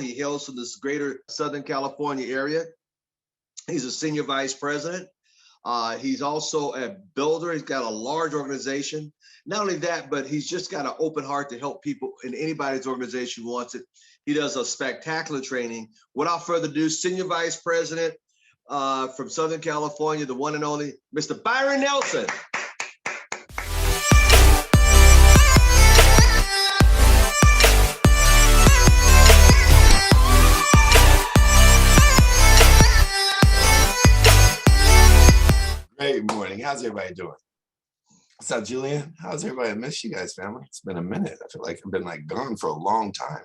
He hails from this greater Southern California area. He's a senior vice president. He's also a builder. He's got a large organization. Not only that, but he's just got an open heart to help people in anybody's organization who wants it. He does a spectacular training. Without further ado, senior vice president from Southern California, the one and only Mr. Byron Nelson. Great morning. How's everybody doing? What's up, Julian? How's everybody? I miss you guys, family. It's been a minute. I feel like I've been gone for a long time.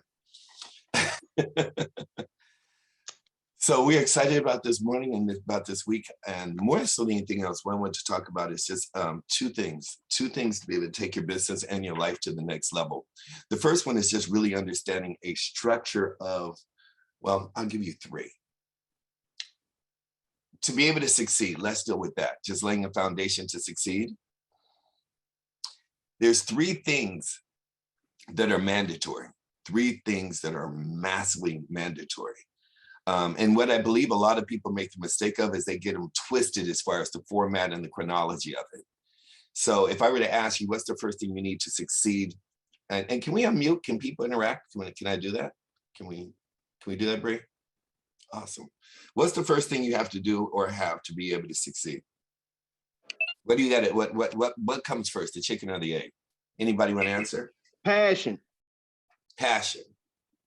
So we're excited about this morning and about this week, and more so than anything else, what I want to talk about is just two things to be able to take your business and your life to the next level. The first one is just really understanding a structure of, well, I'll give you three. To be able to succeed, let's deal with that. Just laying a foundation to succeed. There's three things that are mandatory, three things that are massively mandatory. And what I believe a lot of people make the mistake of is they get them twisted as far as the format and the chronology of it. So if I were to ask you, what's the first thing you need to succeed? And can we unmute? Can people interact? Can I do that? Can we do that, Bree? Awesome. What's the first thing you have to do or have to be able to succeed? What do you got? What comes first, the chicken or the egg? Anybody want to answer? Passion. Passion.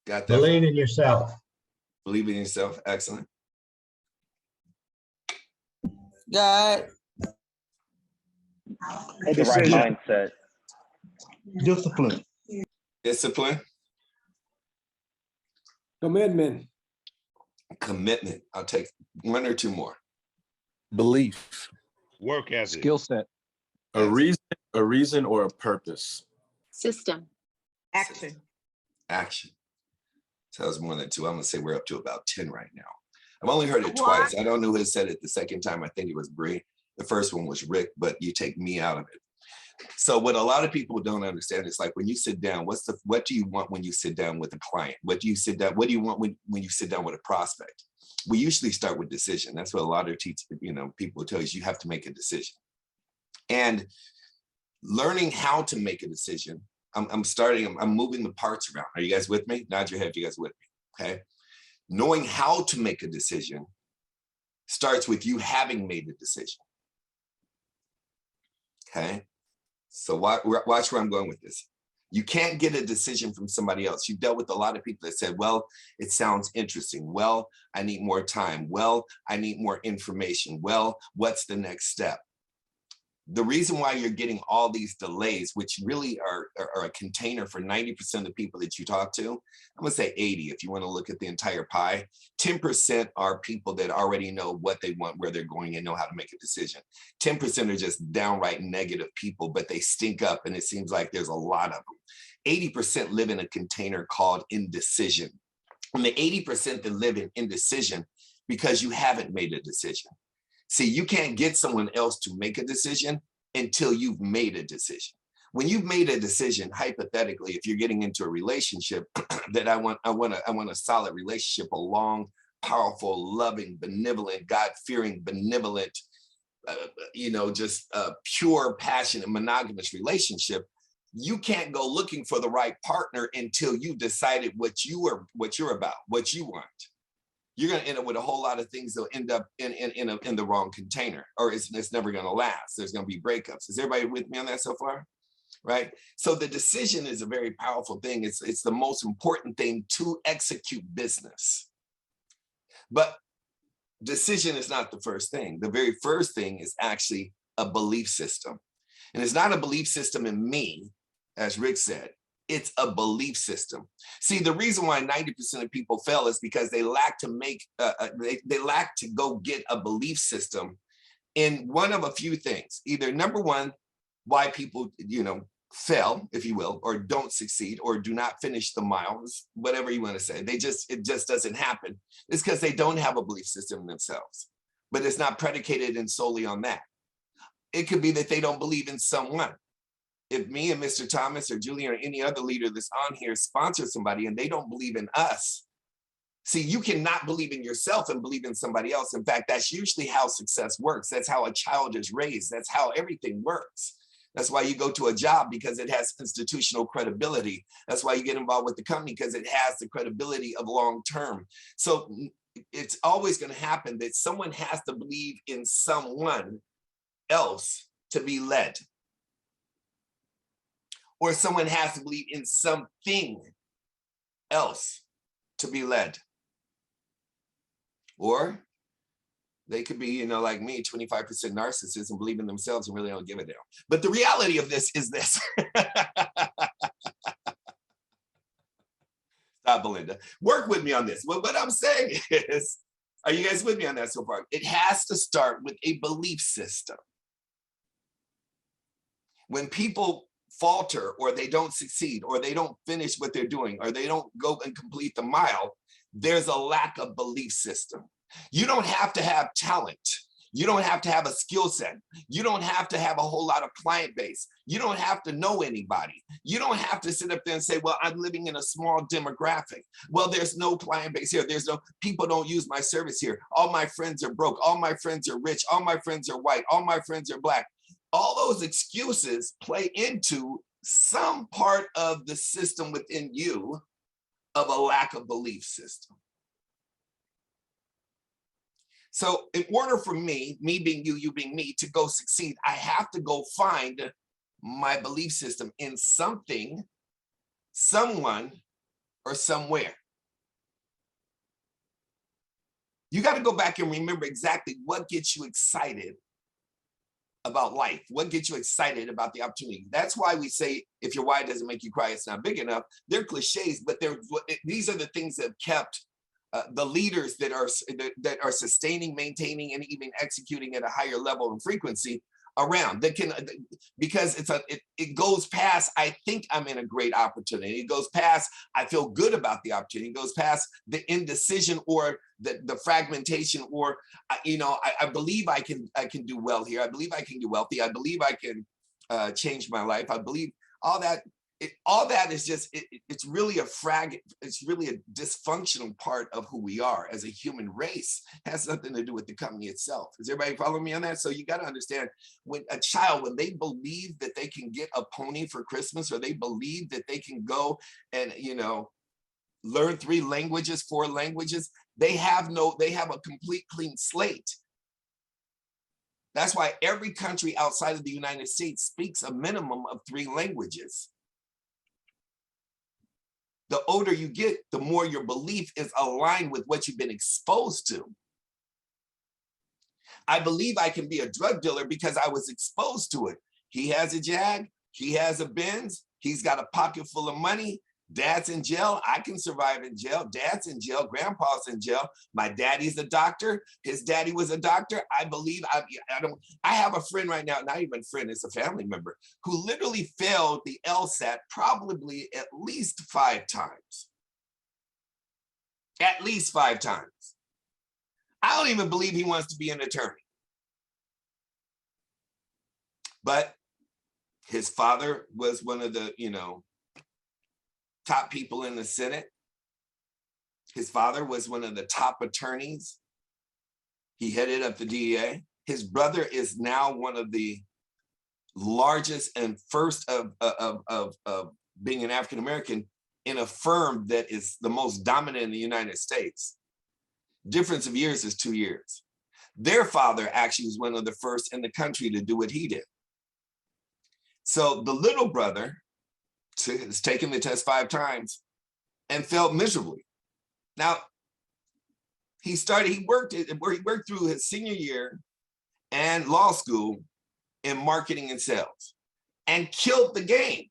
Got that? Believe in yourself. Believe in yourself. Excellent. God. The right mindset. Discipline. Discipline. Commitment. I'll take one or two more. Belief. Work ethic. Skill set. A reason or a purpose. System. Action. Action. So that was more than two. I'm gonna say we're up to about 10 right now. I've only heard it twice. I don't know who said it the second time. I think it was Bree. The first one was Rick, but you take me out of it. So what a lot of people don't understand is like when you sit down, what do you want when you sit down with a client? What do you want when you sit down with a prospect? We usually start with decision. That's what a lot of people tell you have to make a decision. And learning how to make a decision, I'm moving the parts around. Are you guys with me? Nod your head if you guys are with me, okay? Knowing how to make a decision starts with you having made a decision, okay? So watch where I'm going with this. You can't get a decision from somebody else. You've dealt with a lot of people that said, well, it sounds interesting. Well, I need more time. Well, I need more information. Well, what's the next step? The reason why you're getting all these delays, which really are a container for 90% of the people that you talk to, I'm gonna say 80 if you wanna look at the entire pie, 10% are people that already know what they want, where they're going, and know how to make a decision. 10% are just downright negative people, but they stink up and it seems like there's a lot of them. 80% live in a container called indecision. And the 80% that live in indecision because you haven't made a decision. See, you can't get someone else to make a decision until you've made a decision. When you've made a decision, hypothetically, if you're getting into a relationship that I want a solid relationship, a long, powerful, loving, benevolent, God-fearing, benevolent, pure, passionate, monogamous relationship, you can't go looking for the right partner until you've decided what you're about, what you want. You're going to end up with a whole lot of things that'll end up in the wrong container, or it's never going to last. There's going to be breakups. Is everybody with me on that so far? Right? So the decision is a very powerful thing. It's the most important thing to execute business. But decision is not the first thing. The very first thing is actually a belief system. And it's not a belief system in me, as Rick said. It's a belief system. See, the reason why 90% of people fail is because they lack to they lack to go get a belief system in one of a few things. Either number one, why people, fail, if you will, or don't succeed, or do not finish the miles, whatever you want to say. It just doesn't happen. It's because they don't have a belief system in themselves, but it's not predicated and solely on that. It could be that they don't believe in someone. If me and Mr. Thomas or Julian or any other leader that's on here sponsor somebody and they don't believe in us, See, you cannot believe in yourself and believe in somebody else. In fact, that's usually how success works. That's how a child is raised. That's how everything works. That's why you go to a job, because it has institutional credibility. That's why you get involved with the company, because it has the credibility of long term. So it's always going to happen that someone has to believe in someone else to be led. Or someone has to believe in something else to be led. Or they could be, like me, 25% narcissists and believe in themselves and really don't give a damn. But the reality of this is this. Stop, Belinda. Work with me on this. Well, what I'm saying is, are you guys with me on that so far? It has to start with a belief system. When people falter, or they don't succeed, or they don't finish what they're doing, or they don't go and complete the mile, there's a lack of belief system. You don't have to have talent. You don't have to have a skill set. You don't have to have a whole lot of client base. You don't have to know anybody. You don't have to sit up there and say, well, I'm living in a small demographic. Well, there's no client base here. There's no, people don't use my service here. All my friends are broke. All my friends are rich. All my friends are white. All my friends are black. All those excuses play into some part of the system within you of a lack of belief system. So in order for me being you, you being me, to go succeed, I have to go find my belief system in something, someone, or somewhere. You got to go back and remember exactly what gets you excited about life, what gets you excited about the opportunity. That's why we say, if your why doesn't make you cry, it's not big enough. They're cliches, but these are the things that have kept the leaders that are sustaining, maintaining, and even executing at a higher level and frequency around. That can, because it goes past, I think I'm in a great opportunity. It goes past, I feel good about the opportunity. It goes past the indecision or the fragmentation, or I believe I can do well here. I believe I can get wealthy. I believe I can change my life. I believe all that. All that is just, it's really a dysfunctional part of who we are as a human race. It has nothing to do with the company itself. Is everybody following me on that? So you got to understand, when a child, when they believe that they can get a pony for Christmas, or they believe that they can go and, learn 3 languages, 4 languages, they have a complete clean slate. That's why every country outside of the United States speaks a minimum of 3 languages. The older you get, the more your belief is aligned with what you've been exposed to. I believe I can be a drug dealer because I was exposed to it. He has a Jag, he has a Benz, he's got a pocket full of money. Dad's in jail. I can survive in jail. Dad's in jail. Grandpa's in jail. My daddy's a doctor. His daddy was a doctor. I believe I have a friend right now, not even a friend, it's a family member, who literally failed the LSAT probably at least 5 times. At least 5 times. I don't even believe he wants to be an attorney. But his father was one of the, top people in the Senate. His father was one of the top attorneys. He headed up the DEA. His brother is now one of the largest and first of being an African-American in a firm that is the most dominant in the United States. Difference of years is 2 years. Their father actually was one of the first in the country to do what he did. So the little brother has taken the test 5 times and failed miserably. Now, he worked through his senior year and law school in marketing and sales and killed the game.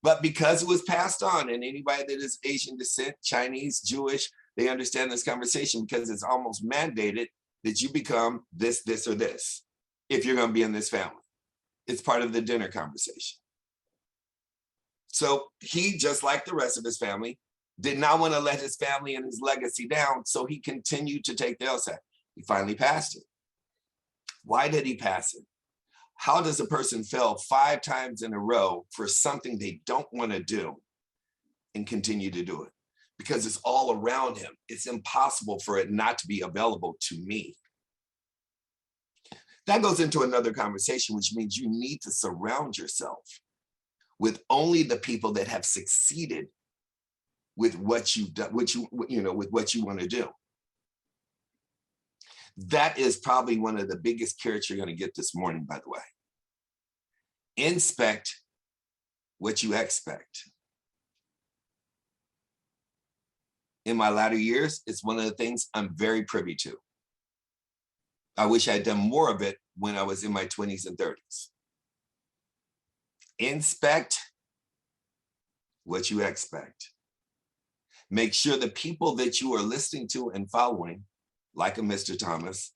But because it was passed on, and anybody that is Asian descent, Chinese, Jewish, they understand this conversation, because it's almost mandated that you become this, this, or this if you're going to be in this family. It's part of the dinner conversation. So he, just like the rest of his family, did not want to let his family and his legacy down, so he continued to take the LSAT. He finally passed it. Why did he pass it? How does a person fail 5 times in a row for something they don't want to do and continue to do it? because it's all around him. It's impossible for it not to be available to me. That goes into another conversation, which means you need to surround yourself with only the people that have succeeded with what you've done, with what you want to do. That is probably one of the biggest carrots you're going to get this morning, by the way. Inspect what you expect. In my latter years, it's one of the things I'm very privy to. I wish I'd done more of it when I was in my 20s and 30s. Inspect what you expect. Make sure the people that you are listening to and following, like a Mr. Thomas,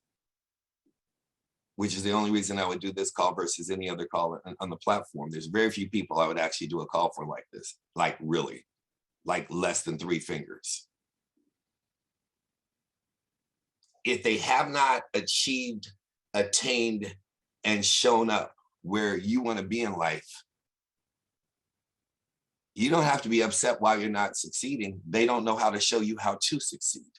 which is the only reason I would do this call versus any other call on the platform. There's very few people I would actually do a call for like this, like really, like less than 3 fingers. If they have not achieved, attained, and shown up where you want to be in life, you don't have to be upset while you're not succeeding. They don't know how to show you how to succeed.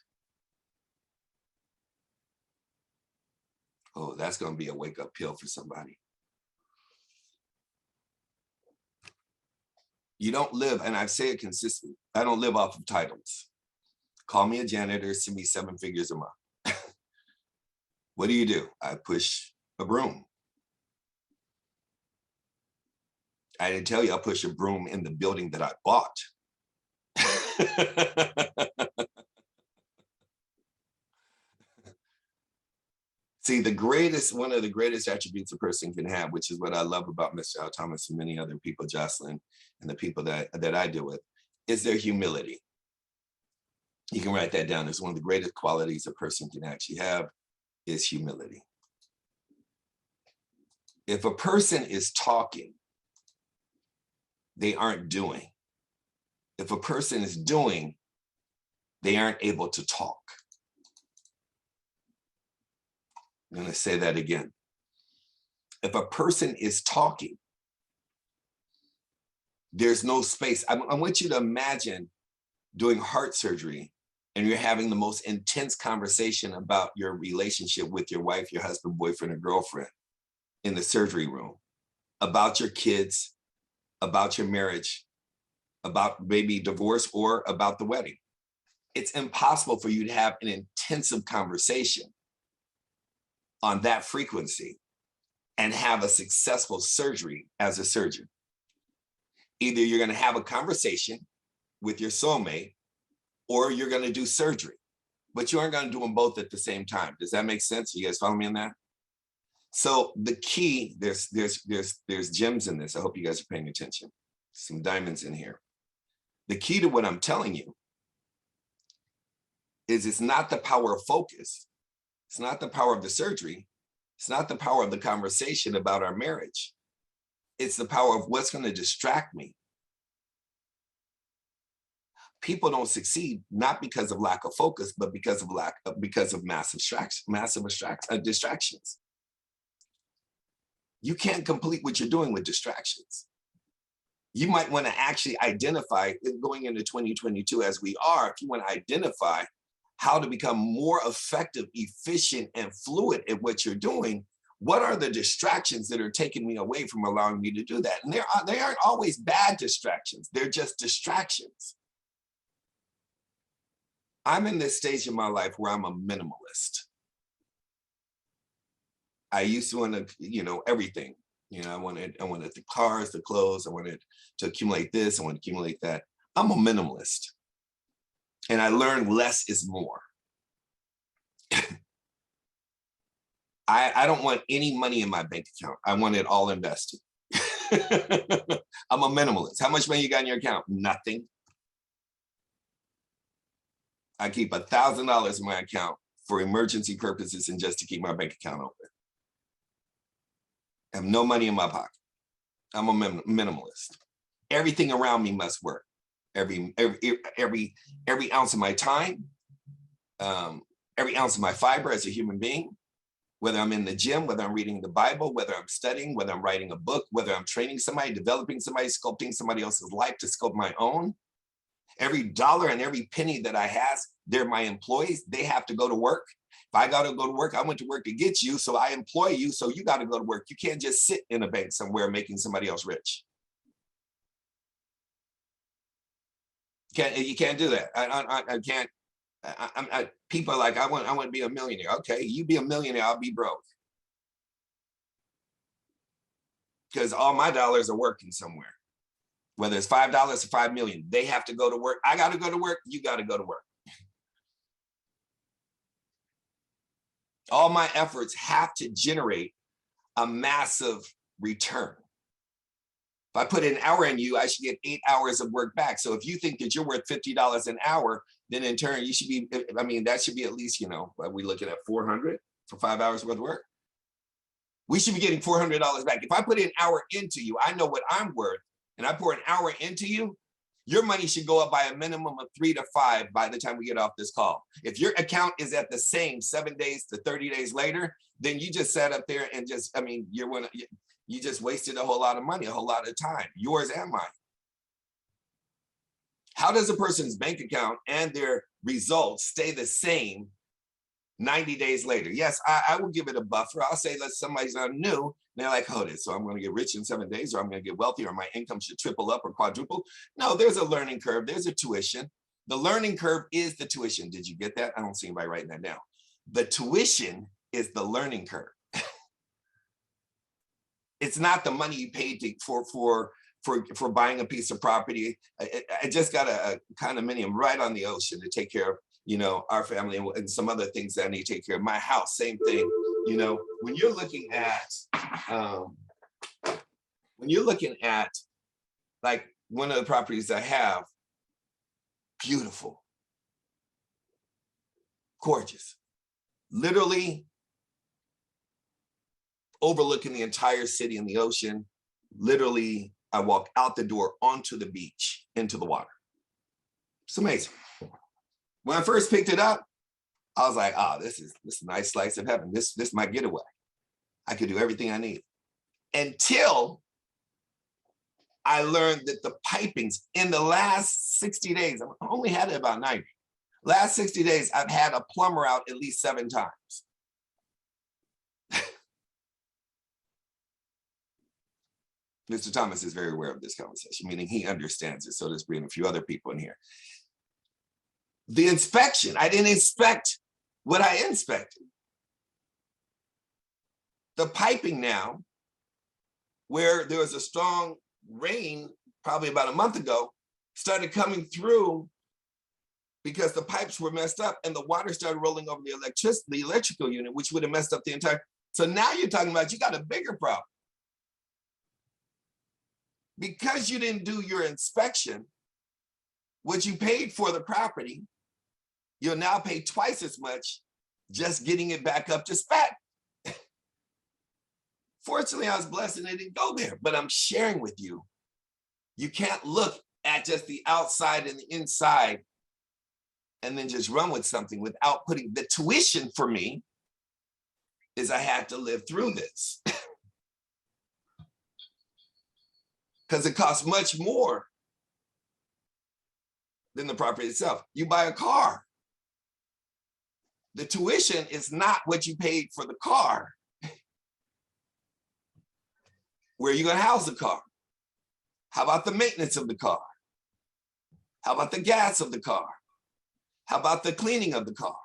Oh, that's going to be a wake-up call for somebody. You don't live, and I say it consistently, I don't live off of titles. Call me a janitor, send me 7 figures a month. What do? I push a broom. I didn't tell you I push a broom in the building that I bought. See, one of the greatest attributes a person can have, which is what I love about Mr. Al Thomas and many other people, Jocelyn, and the people that I deal with, is their humility. You can write that down. It's one of the greatest qualities a person can actually have is humility. If a person is talking, they aren't doing. If a person is doing, they aren't able to talk. I'm going to say that again. If a person is talking, there's no space. I want you to imagine doing heart surgery and you're having the most intense conversation about your relationship with your wife, your husband, boyfriend, or girlfriend in the surgery room, about your kids, about your marriage, about maybe divorce, or about the wedding. It's impossible for you to have an intensive conversation on that frequency and have a successful surgery as a surgeon. Either you're going to have a conversation with your soulmate or you're going to do surgery, but you aren't going to do them both at the same time. Does that make sense? You guys follow me on that? So the key, there's gems in this. I hope you guys are paying attention. Some diamonds in here. The key to what I'm telling you is it's not the power of focus. It's not the power of the surgery. It's not the power of the conversation about our marriage. It's the power of what's going to distract me. People don't succeed not because of lack of focus, but because of massive distractions. You can't complete what you're doing with distractions. You might want to actually identify, going into 2022 as we are, if you want to identify how to become more effective, efficient, and fluid at what you're doing, what are the distractions that are taking me away from allowing me to do that? And they aren't always bad distractions. They're just distractions. I'm in this stage of my life where I'm a minimalist. I used to want to, everything. I wanted the cars, the clothes. I wanted to accumulate this. I want to accumulate that. I'm a minimalist. And I learned less is more. I don't want any money in my bank account. I want it all invested. I'm a minimalist. How much money you got in your account? Nothing. I keep $1,000 in my account for emergency purposes and just to keep my bank account open. I have no money in my pocket. I'm a minimalist. Everything around me must work. Every ounce of my time, every ounce of my fiber as a human being, whether I'm in the gym, whether I'm reading the Bible, whether I'm studying, whether I'm writing a book, whether I'm training somebody, developing somebody, sculpting somebody else's life to sculpt my own. Every dollar and every penny that I have, they're my employees. They have to go to work. If I got to go to work, I went to work to get you, so I employ you, so you got to go to work. You can't just sit in a bank somewhere making somebody else rich. You can't do that. I can't. People are like, I want to be a millionaire. Okay, you be a millionaire, I'll be broke. Because all my dollars are working somewhere. Whether it's $5 or 5 million, they have to go to work. I got to go to work. You got to go to work. All my efforts have to generate a massive return. If I put an hour in you, I should get 8 hours of work back. So if you think that you're worth $50 an hour, then in turn, you should be, I mean, that should be at least, are we looking at 400 for 5 hours worth of work? We should be getting $400 back. If I put an hour into you, I know what I'm worth, and I pour an hour into you, your money should go up by a minimum of 3 to 5 by the time we get off this call. If your account is at the same 7 days to 30 days later, then you just sat up there and just, you just wasted a whole lot of money, a whole lot of time, yours and mine. How does a person's bank account and their results stay the same 90 days later? Yes, I will give it a buffer. I'll say that somebody's not new. And they're like, hold it. So I'm going to get rich in 7 days, or I'm going to get wealthy, or my income should triple up or quadruple. No, there's a learning curve. There's a tuition. The learning curve is the tuition. Did you get that? I don't see anybody writing that down. The tuition is the learning curve. It's not the money you paid for buying a piece of property. I just got a condominium right on the ocean to take care of, our family and some other things that I need to take care of. My house, same thing. When you're looking at like one of the properties I have, beautiful, gorgeous, literally overlooking the entire city and the ocean. Literally, I walk out the door onto the beach, into the water. It's amazing. When I first picked it up, I was like, this is a nice slice of heaven. This is my getaway. I could do everything I need. Until I learned that the pipings in the last 60 days, I only had it about 90. Last 60 days, I've had a plumber out at least 7 times. Mr. Thomas is very aware of this conversation, meaning he understands it. So does Bree and a few other people in here. The inspection, I didn't inspect what I inspected. The piping now, where there was a strong rain probably about a month ago, started coming through because the pipes were messed up and the water started rolling over the electrical unit, which would have messed up the entire. So now you're talking about you got a bigger problem. Because you didn't do your inspection, what you paid for the property, you'll now pay twice as much just getting it back up to spec. Fortunately, I was blessed and it didn't go there, but I'm sharing with you. You can't look at just the outside and the inside and then just run with something without putting the tuition. For me is I had to live through this. Because it costs much more than the property itself. You buy a car. The tuition is not what you paid for the car. Where are you going to house the car? How about the maintenance of the car? How about the gas of the car? How about the cleaning of the car?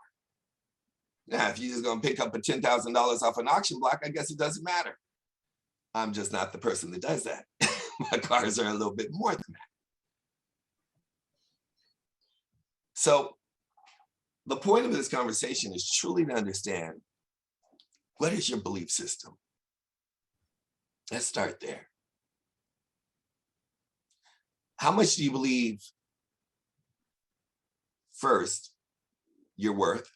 Now, if you're just going to pick up a $10,000 off an auction block, I guess it doesn't matter. I'm just not the person that does that. My cars are a little bit more than that. So the point of this conversation is truly to understand, what is your belief system? Let's start there. How much do you believe, first, you're worth?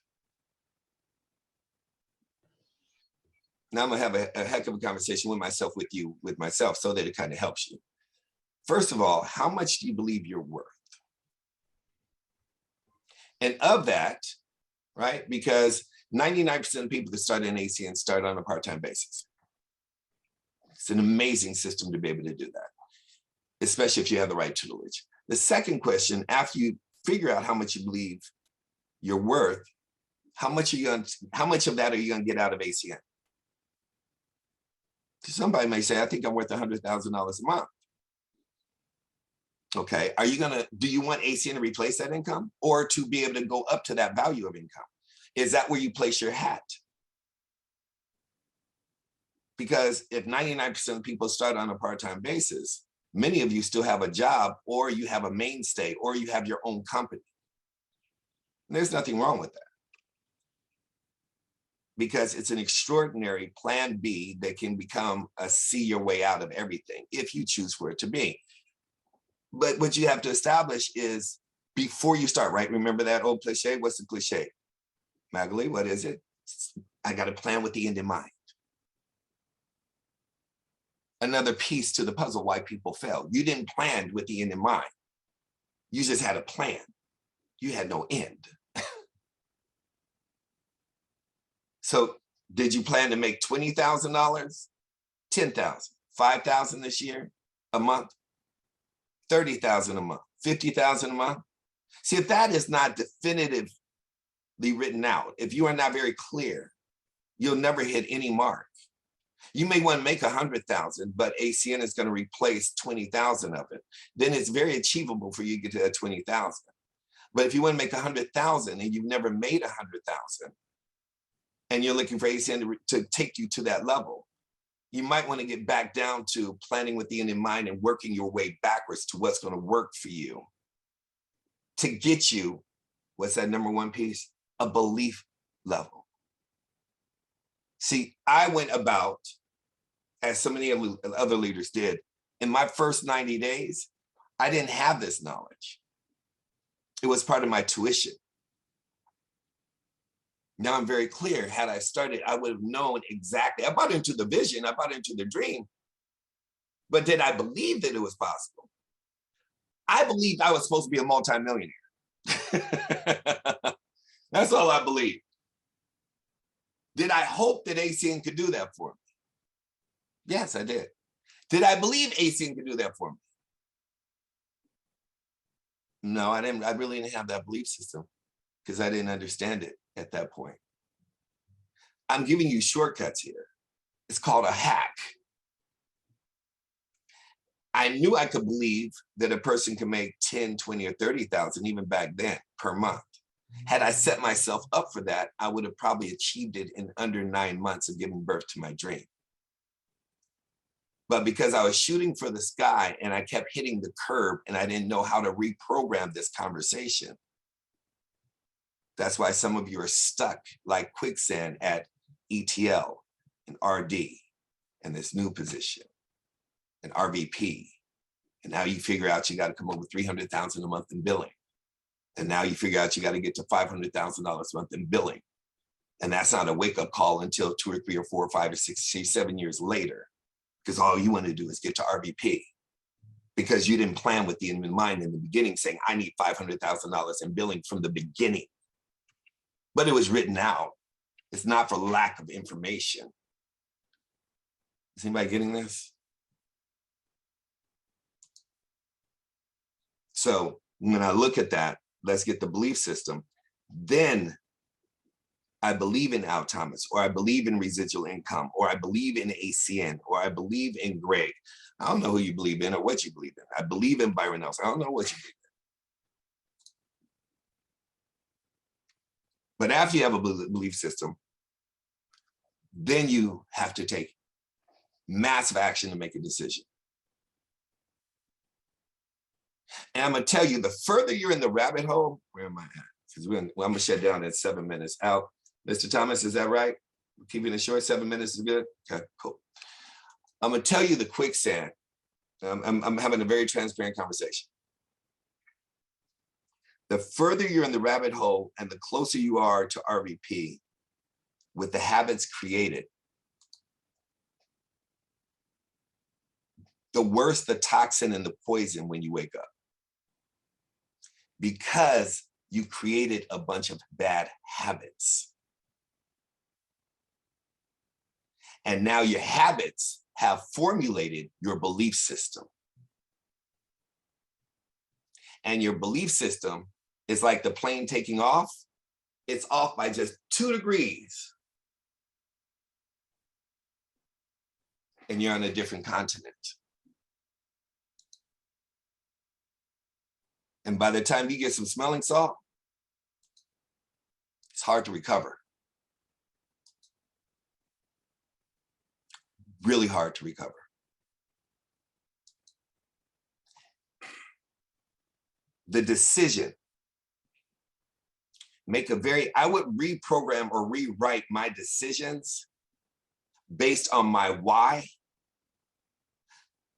Now I'm gonna have a heck of a conversation with myself, so that it kind of helps you. First of all, how much do you believe you're worth? And of that, right, because 99% of people that start in ACN start on a part-time basis. It's an amazing system to be able to do that, especially if you have the right tutelage. The second question, after you figure out how much you believe you're worth, how much of that are you going to get out of ACN? Somebody may say, I think I'm worth $100,000 a month. Okay, do you want ACN to replace that income or to be able to go up to that value of income? Is that where you place your hat? Because if 99% of people start on a part-time basis, many of you still have a job, or you have a mainstay, or you have your own company. And there's nothing wrong with that, because it's an extraordinary plan B that can become a see your way out of everything if you choose for it to be. But what you have to establish is before you start, right? Remember that old cliche? What's the cliche? Magali, what is it? I got a plan with the end in mind. Another piece to the puzzle why people fail. You didn't plan with the end in mind. You just had a plan. You had no end. So did you plan to make $20,000, $10,000, $5,000 this year, a month, $30,000 a month, $50,000 a month? See, if that is not definitively written out, if you are not very clear, you'll never hit any mark. You may want to make 100,000, but ACN is going to replace 20,000 of it. Then it's very achievable for you to get to that 20,000. But if you want to make 100,000 and you've never made 100,000, and you're looking for ACN to take you to that level, you might want to get back down to planning with the end in mind and working your way backwards to what's going to work for you to get you, what's that number one piece? A belief level. See, I went about, as so many other leaders did, in my first 90 days, I didn't have this knowledge. It was part of my tuition. Now I'm very clear. Had I started, I would have known exactly. I bought into the vision, I bought into the dream. But did I believe that it was possible? I believed I was supposed to be a multimillionaire. That's all I believed. Did I hope that ACN could do that for me? Yes, I did. Did I believe ACN could do that for me? No, I didn't. I really didn't have that belief system because I didn't understand it at that point. I'm giving you shortcuts here. It's called a hack. I knew I could believe that a person can make 10, 20, or 30,000 even back then per month. Had I set myself up for that, I would have probably achieved it in under 9 months of giving birth to my dream. But because I was shooting for the sky and I kept hitting the curb and I didn't know how to reprogram this conversation, that's why some of you are stuck like quicksand at ETL and RD and this new position and RVP. And now you figure out you got to come up with $300,000 a month in billing. And now you figure out you got to get to $500,000 a month in billing. And that's not a wake-up call until 2 or 3 or 4 or 5 or 6 or 7 years later, because all you want to do is get to RVP because you didn't plan with the end in mind in the beginning saying, I need $500,000 in billing from the beginning. But it was written out. It's not for lack of information. Is anybody getting this? So when I look at that, let's get the belief system. Then I believe in Al Thomas, or I believe in residual income, or I believe in ACN, or I believe in Greg. I don't know who you believe in or what you believe in. I believe in Byron Nelson. I don't know what you believe in. But after you have a belief system, then you have to take massive action to make a decision. And I'm gonna tell you, the further you're in the rabbit hole, where am I at? Because I'm gonna shut down in 7 minutes. Al, Mr. Thomas, is that right? We're keeping it short, 7 minutes is good? Okay, cool. I'm gonna tell you the quicksand. I'm having a very transparent conversation. The further you're in the rabbit hole and the closer you are to RVP with the habits created, the worse the toxin and the poison when you wake up. Because you created a bunch of bad habits. And now your habits have formulated your belief system. and your belief system is like the plane taking off, it's off by just 2 degrees. And you're on a different continent. And by the time you get some smelling salt, it's hard to recover. Really hard to recover. The decision, I would reprogram or rewrite my decisions based on my why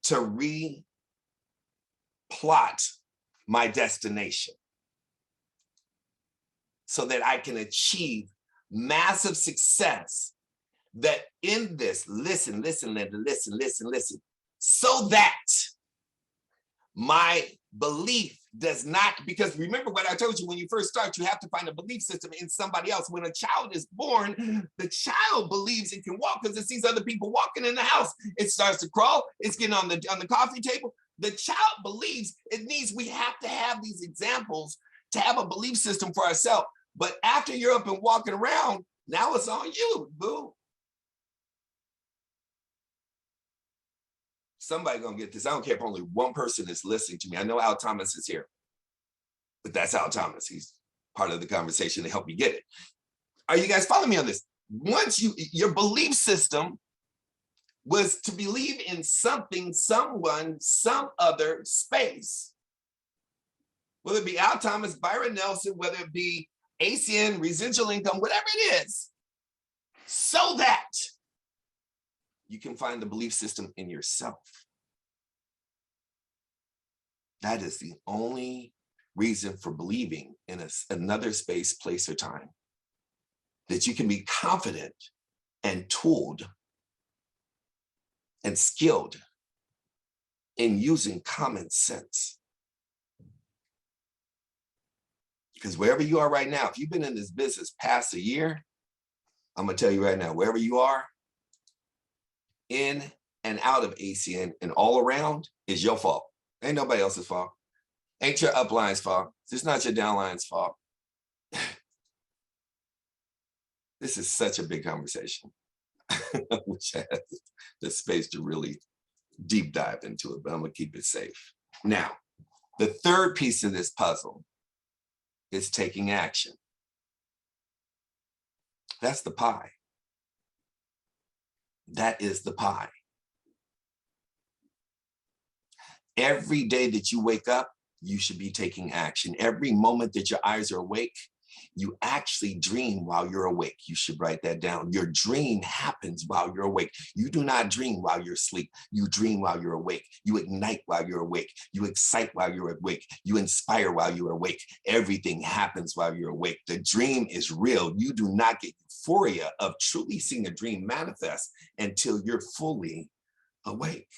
to replot my destination so that I can achieve massive success. That in this, listen, so that my belief does not, because remember what I told you, when you first start, you have to find a belief system in somebody else. When a child is born, the child believes it can walk because it sees other people walking in the house. It starts to crawl, it's getting on the coffee table. The child believes we have to have these examples to have a belief system for ourselves. But after you're up and walking around, now it's on you, boo. Somebody gonna get this. I don't care if only one person is listening to me. I know Al Thomas is here, but that's Al Thomas. He's part of the conversation to help you get it. Are you guys following me on this? Once your belief system was to believe in something, someone, some other space, whether it be Al Thomas, Byron Nelson, whether it be ACN, residual income, whatever it is, so that you can find the belief system in yourself. That is the only reason for believing in another space, place, or time. That you can be confident and tooled and skilled in using common sense. Because wherever you are right now, if you've been in this business past a year, I'm gonna tell you right now, wherever you are, in and out of ACN and all around is your fault. Ain't nobody else's fault. Ain't your upline's fault. It's not your downline's fault. This is such a big conversation. I wish I had the space to really deep dive into it, but I'm gonna keep it safe. Now, the third piece of this puzzle is taking action. That's the pie. That is the pie. Every day that you wake up, you should be taking action. Every moment that your eyes are awake, you actually dream while you're awake. You should write that down. Your dream happens while you're awake. You do not dream while you're asleep. You dream while you're awake. You ignite while you're awake. You excite while you're awake. You inspire while you're awake. Everything happens while you're awake. The dream is real. You do not get euphoria of truly seeing a dream manifest until you're fully awake.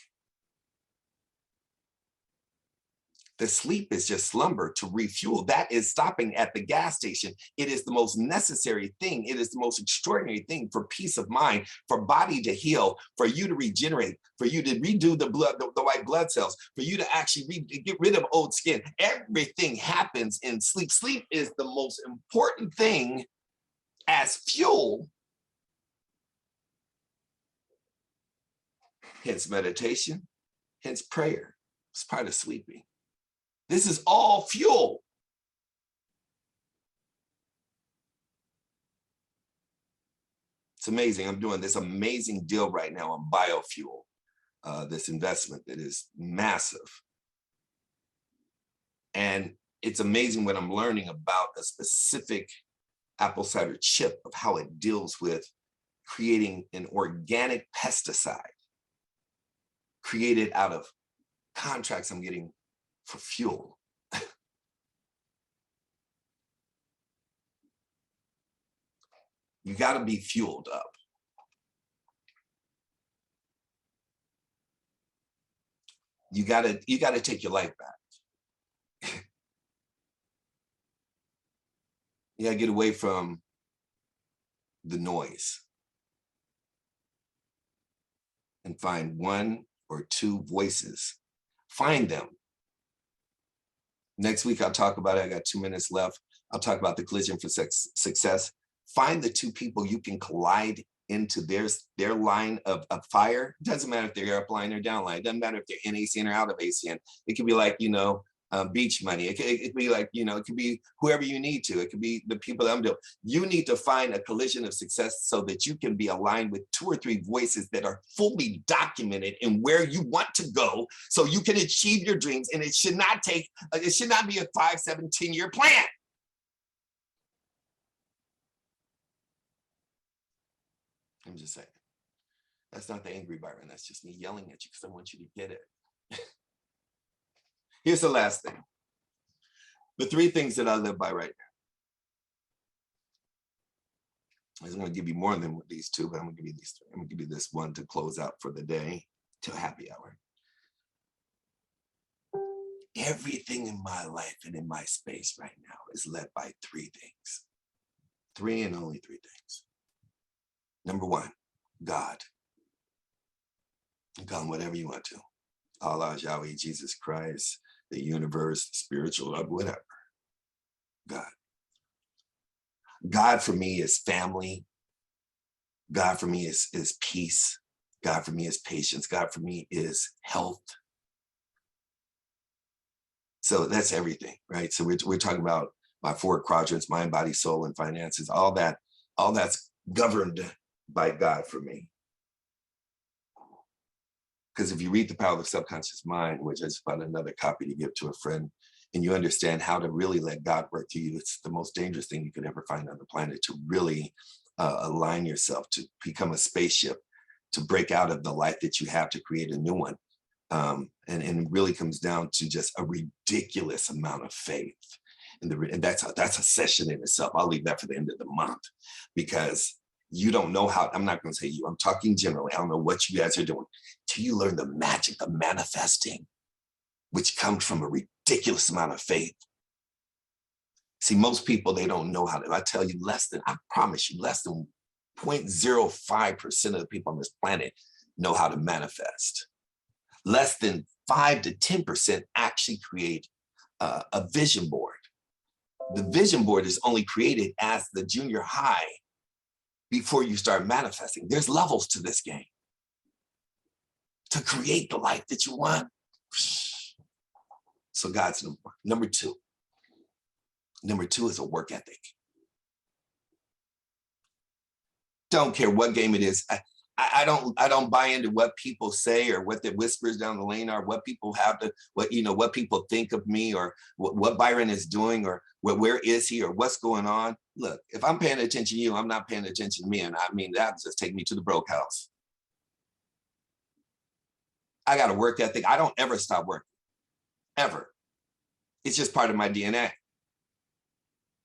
The sleep is just slumber to refuel. That is stopping at the gas station. It is the most necessary thing. It is the most extraordinary thing for peace of mind, for body to heal, for you to regenerate, for you to redo the blood, the white blood cells, for you to actually get rid of old skin. Everything happens in sleep. Sleep is the most important thing as fuel. Hence meditation, hence prayer. It's part of sleeping. This is all fuel. It's amazing. I'm doing this amazing deal right now on biofuel, this investment that is massive. And it's amazing what I'm learning about a specific apple cider chip of how it deals with creating an organic pesticide created out of contracts I'm getting for fuel. You got to be fueled up. You got to take your life back. You got to get away from the noise and find one or two voices. Find them. Next week, I'll talk about it. I got 2 minutes left. I'll talk about the collision for success. Find the two people you can collide into their line of fire. It doesn't matter if they're upline or downline. It doesn't matter if they're in ACN or out of ACN. It could be like, beach money. It could be like, it could be whoever you need to. It could be the people that I'm doing. You need to find a collision of success so that you can be aligned with 2 or 3 voices that are fully documented in where you want to go so you can achieve your dreams. And it should not be a 5, 7, 10-year plan. I'm just saying. That's not the angry Byron. That's just me yelling at you because I want you to get it. Here's the last thing. The 3 things that I live by right now. I'm going to give you more than these 2, but I'm going to give you these 3. I'm going to give you this one to close out for the day till happy hour. Everything in my life and in my space right now is led by 3 things. 3 and only 3 things. Number 1, God. You call him whatever you want to. Allah, Yahweh, Jesus Christ, the universe, spiritual love, whatever. God. God for me is family. God for me is peace. God for me is patience. God for me is health. So that's everything, right? So we're talking about my 4 quadrants, mind, body, soul, and finances. All that's governed by God for me. Because if you read The Power of the Subconscious Mind, which I just found another copy to give to a friend, and you understand how to really let God work through you, it's the most dangerous thing you could ever find on the planet, to really align yourself, to become a spaceship, to break out of the life that you have, to create a new one. And it really comes down to just a ridiculous amount of faith. And that's a session in itself. I'll leave that for the end of the month, because you don't know how. I'm not going to say you, I'm talking generally. I don't know what you guys are doing till you learn the magic of manifesting, which comes from a ridiculous amount of faith. See, most people, they don't know how to. I tell you, I promise you, less than 0.05% of the people on this planet know how to manifest. Less than 5 to 10% actually create a vision board. The vision board is only created as the junior high before you start manifesting. There's levels to this game. To create the life that you want. So God's number 1. Number 2. Number 2 is a work ethic. Don't care what game it is. I don't buy into what people say or what the whispers down the lane are, what people have to, what people think of me, or what Byron is doing, or where is he, or what's going on. Look, if I'm paying attention to you, I'm not paying attention to me. And I mean, that just take me to the broke house. I got a work ethic. I don't ever stop working, ever. It's just part of my DNA.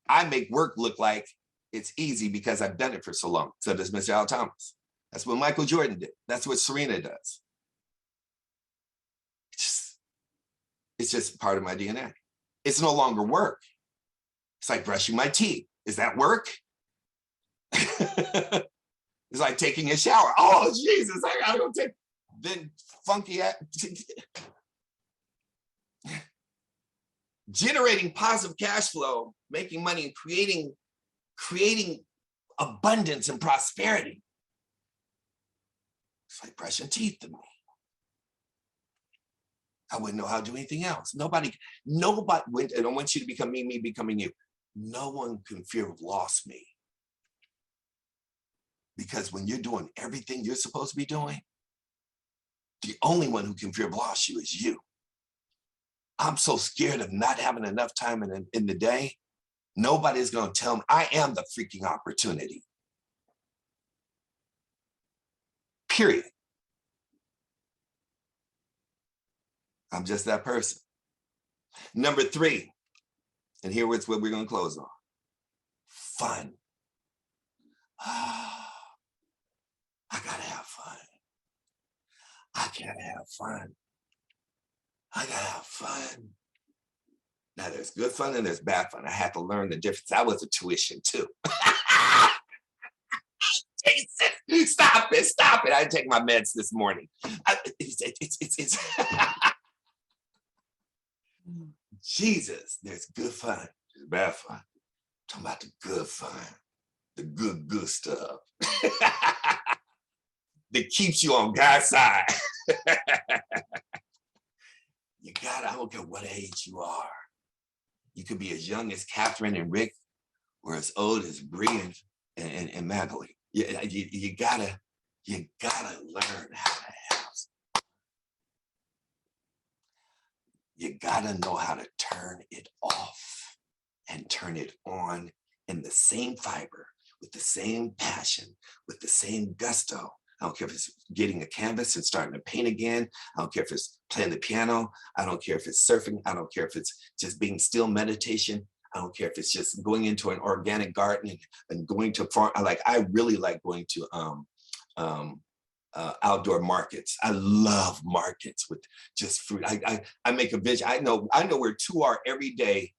I make work look like it's easy because I've done it for so long. So does Mr. Al Thomas. That's what Michael Jordan did. That's what Serena does. It's just part of my DNA. It's no longer work. It's like brushing my teeth. Is that work? It's like taking a shower. Oh, Jesus, I gotta go take. Then funky generating positive cash flow, making money, and creating abundance and prosperity. It's like brushing teeth to me. I wouldn't know how to do anything else. Nobody, I don't want you to become me becoming you. No one can fear of loss me. Because when you're doing everything you're supposed to be doing, the only one who can fear of loss you is you. I'm so scared of not having enough time in the day. Nobody's going to tell me I am the freaking opportunity. Period. I'm just that person. Number 3, and here is what we're going to close on. Fun. I gotta have fun. I gotta have fun. I gotta have fun. Now there's good fun and there's bad fun. I had to learn the difference. That was a tuition too. Stop it. I didn't take my meds this morning. It's Jesus, there's good fun, there's bad fun. I'm talking about the good fun, the good stuff that keeps you on God's side. You gotta, I don't care what age you are. You could be as young as Catherine and Rick, or as old as Bree and Magali. You gotta learn how to have. You gotta know how to turn it off and turn it on in the same fiber, with the same passion, with the same gusto. I don't care if it's getting a canvas and starting to paint again. I don't care if it's playing the piano. I don't care if it's surfing. I don't care if it's just being still meditation. I don't care if it's just going into an organic garden and going to farm. I really like going to outdoor markets. I love markets with just fruit. I make a vision. I know where two are every day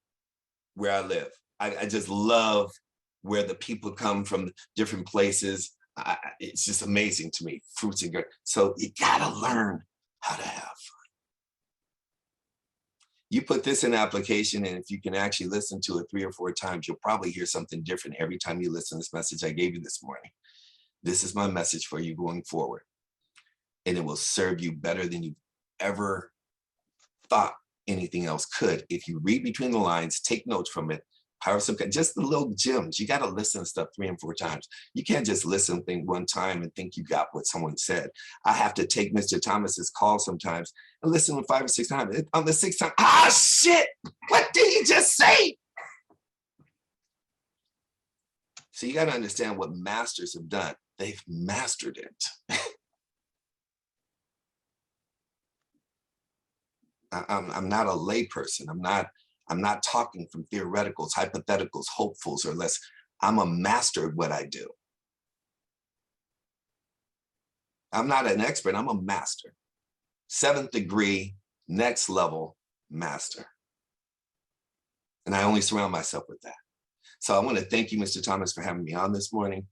where I live. I just love where the people come from different places. It's just amazing to me, fruits and garden. So you gotta learn how to have fun. You put this in application, and if you can actually listen to it 3 or 4 times, you'll probably hear something different every time you listen to this message I gave you this morning. This is my message for you going forward. And it will serve you better than you ever thought anything else could. If you read between the lines, take notes from it, just the little gems. You got to listen to stuff 3 and 4 times. You can't just listen think one time and think you got what someone said. I have to take Mr. Thomas's call sometimes and listen to 5 or 6 times. On the 6th time, shit, what did he just say? So you got to understand what masters have done. They've mastered it. I'm not a layperson. I'm not talking from theoreticals, hypotheticals, hopefuls, or less. I'm a master of what I do. I'm not an expert, I'm a master. 7th degree, next level master. And I only surround myself with that. So I want to thank you, Mr. Thomas, for having me on this morning.